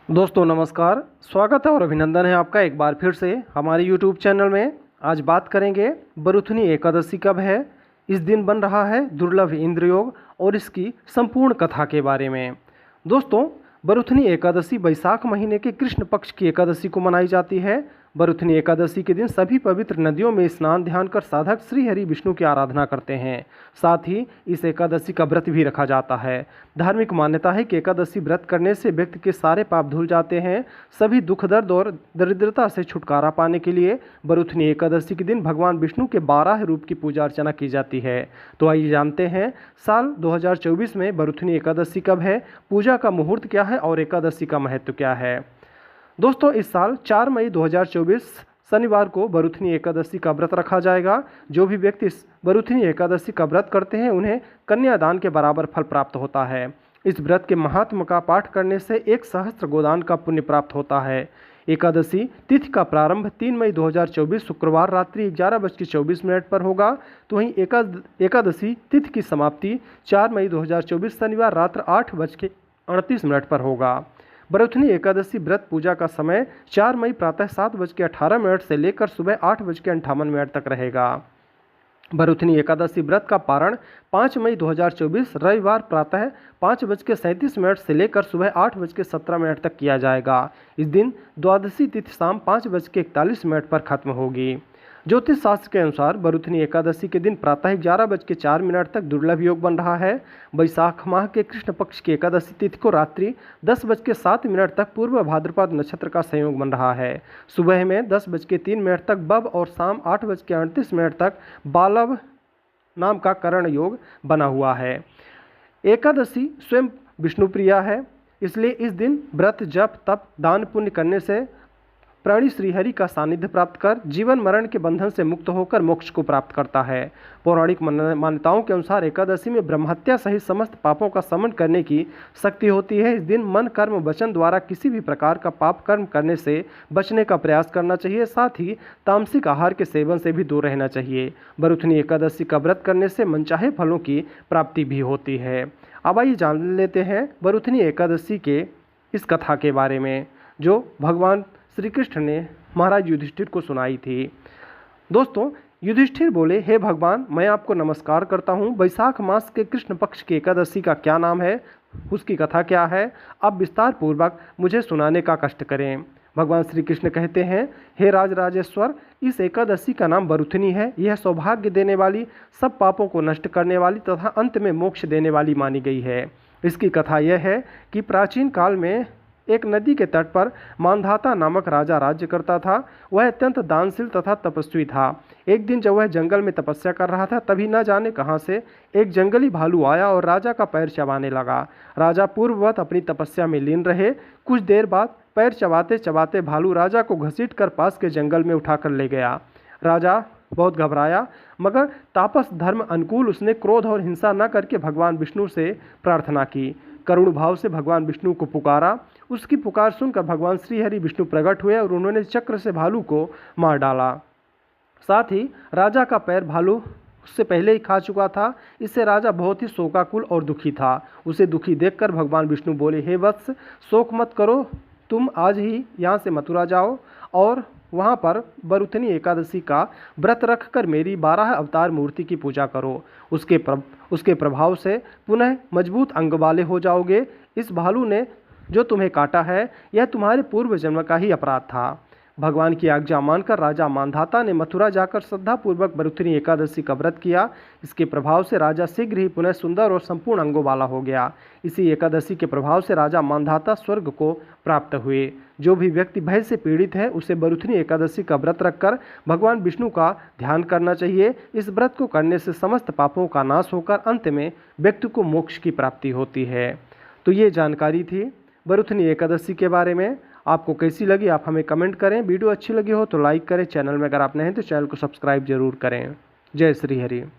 दोस्तों नमस्कार, स्वागत है और अभिनंदन है आपका एक बार फिर से हमारे YouTube चैनल में। आज बात करेंगे बरुथनी एकादशी कब है, इस दिन बन रहा है दुर्लभ इंद्र योग और इसकी संपूर्ण कथा के बारे में। दोस्तों, बरुथनी एकादशी बैसाख महीने के कृष्ण पक्ष की एकादशी को मनाई जाती है। बरुथनी एकादशी के दिन सभी पवित्र नदियों में स्नान ध्यान कर साधक श्री हरि विष्णु की आराधना करते हैं। साथ ही इस एकादशी का व्रत भी रखा जाता है। धार्मिक मान्यता है कि एकादशी व्रत करने से व्यक्ति के सारे पाप धुल जाते हैं। सभी दुख दर्द और दरिद्रता से छुटकारा पाने के लिए बरुथनी एकादशी के दिन भगवान विष्णु के 12 रूप की पूजा अर्चना की जाती है। तो आइए जानते हैं साल 2024 में बरुथनी एकादशी कब है, पूजा का मुहूर्त क्या है और एकादशी का महत्व क्या है। दोस्तों, इस साल 4 मई 2024 शनिवार को बरुथनी एकादशी का व्रत रखा जाएगा। जो भी व्यक्ति इस बरुथनी एकादशी का व्रत करते हैं उन्हें कन्यादान के बराबर फल प्राप्त होता है। इस व्रत के महात्म का पाठ करने से 1 सहस्त्र गोदान का पुण्य प्राप्त होता है। एकादशी तिथि का प्रारंभ 3 मई 2024 शुक्रवार रात्रि 11:24 पर होगा। तो वहीं एकादशी तिथि की समाप्ति 4 मई 2024 शनिवार रात्र 8:38 पर होगा। बरुथनी एकादशी व्रत पूजा का समय 4 मई प्रातः 7:18 से लेकर सुबह 8:58 तक रहेगा। बरुथनी एकादशी व्रत का पारण 5 मई 2024 रविवार प्रातः 5:37 से लेकर सुबह 8:17 तक किया जाएगा। इस दिन द्वादशी तिथि शाम 5:41 पर खत्म होगी। ज्योतिष शास्त्र के अनुसार बरुथनी एकादशी के दिन प्रातः 11:04 तक दुर्लभ योग बन रहा है। बैसाख माह के कृष्ण पक्ष की एकादशी तिथि को रात्रि 10:07 तक पूर्व भाद्रपद नक्षत्र का संयोग बन रहा है। सुबह में 10:03 तक बब और शाम 8:38 तक बालव नाम का करण योग बना हुआ है। एकादशी स्वयं विष्णुप्रिया है, इसलिए इस दिन व्रत जप तप दान पुण्य करने से प्राणी श्रीहरि का सानिध्य प्राप्त कर जीवन मरण के बंधन से मुक्त होकर मोक्ष को प्राप्त करता है। पौराणिक मान्यताओं के अनुसार एकादशी में ब्रह्महत्या सहित समस्त पापों का शमन करने की शक्ति होती है। इस दिन मन कर्म वचन द्वारा किसी भी प्रकार का पाप कर्म करने से बचने का प्रयास करना चाहिए। साथ ही तामसिक आहार के सेवन से भी दूर रहना चाहिए। बरुथनी एकादशी का व्रत करने से मनचाहे फलों की प्राप्ति भी होती है। अब आइए जान लेते हैं बरुथनी एकादशी के इस कथा के बारे में जो भगवान श्री कृष्ण ने महाराज युधिष्ठिर को सुनाई थी। दोस्तों, युधिष्ठिर बोले, हे भगवान, मैं आपको नमस्कार करता हूँ। बैसाख मास के कृष्ण पक्ष की एकादशी का क्या नाम है, उसकी कथा क्या है, आप विस्तार पूर्वक मुझे सुनाने का कष्ट करें। भगवान श्री कृष्ण कहते हैं, हे राजराजेश्वर, इस एकादशी का नाम बरुथनी है। यह सौभाग्य देने वाली, सब पापों को नष्ट करने वाली तथा अंत में मोक्ष देने वाली मानी गई है। इसकी कथा यह है कि प्राचीन काल में एक नदी के तट पर मानधाता नामक राजा राज्य करता था। वह अत्यंत दानशील तथा तपस्वी था। एक दिन जब वह जंगल में तपस्या कर रहा था, तभी न जाने कहां से एक जंगली भालू आया और राजा का पैर चबाने लगा। राजा पूर्ववत अपनी तपस्या में लीन रहे। कुछ देर बाद पैर चबाते चबाते भालू राजा को घसीट कर पास के जंगल में उठाकर ले गया। राजा बहुत घबराया, मगर तापस धर्म अनुकूल उसने क्रोध और हिंसा न करके भगवान विष्णु से प्रार्थना की। करुण भाव से भगवान विष्णु को पुकारा। उसकी पुकार सुनकर भगवान श्री हरि विष्णु प्रकट हुए और उन्होंने चक्र से भालू को मार डाला। साथ ही राजा का पैर भालू उससे पहले ही खा चुका था। इससे राजा बहुत ही शोकाकुल और दुखी था। उसे दुखी देखकर भगवान विष्णु बोले, हे वत्स, शोक मत करो, तुम आज ही यहाँ से मथुरा जाओ और वहाँ पर बरुथनी एकादशी का व्रत रखकर मेरी 12 अवतार मूर्ति की पूजा करो। उसके प्रभाव से पुनः मजबूत अंग वाले हो जाओगे। इस भालू ने जो तुम्हें काटा है, यह तुम्हारे पूर्व जन्म का ही अपराध था। भगवान की आज्ञा मानकर राजा मानधाता ने मथुरा जाकर श्रद्धापूर्वक बरुथनी एकादशी का व्रत किया। इसके प्रभाव से राजा शीघ्र ही पुनः सुंदर और संपूर्ण अंगों वाला हो गया। इसी एकादशी के प्रभाव से राजा मानधाता स्वर्ग को प्राप्त हुए। जो भी व्यक्ति भय से पीड़ित है, उसे बरुथनी एकादशी का व्रत रखकर भगवान विष्णु का ध्यान करना चाहिए। इस व्रत को करने से समस्त पापों का नाश होकर अंत में व्यक्ति को मोक्ष की प्राप्ति होती है। तो ये जानकारी थी बरुथनी एकादशी के बारे में। आपको कैसी लगी आप हमें कमेंट करें। वीडियो अच्छी लगी हो तो लाइक करें। चैनल में अगर आप नए हैं तो चैनल को सब्सक्राइब जरूर करें। जय श्री हरि।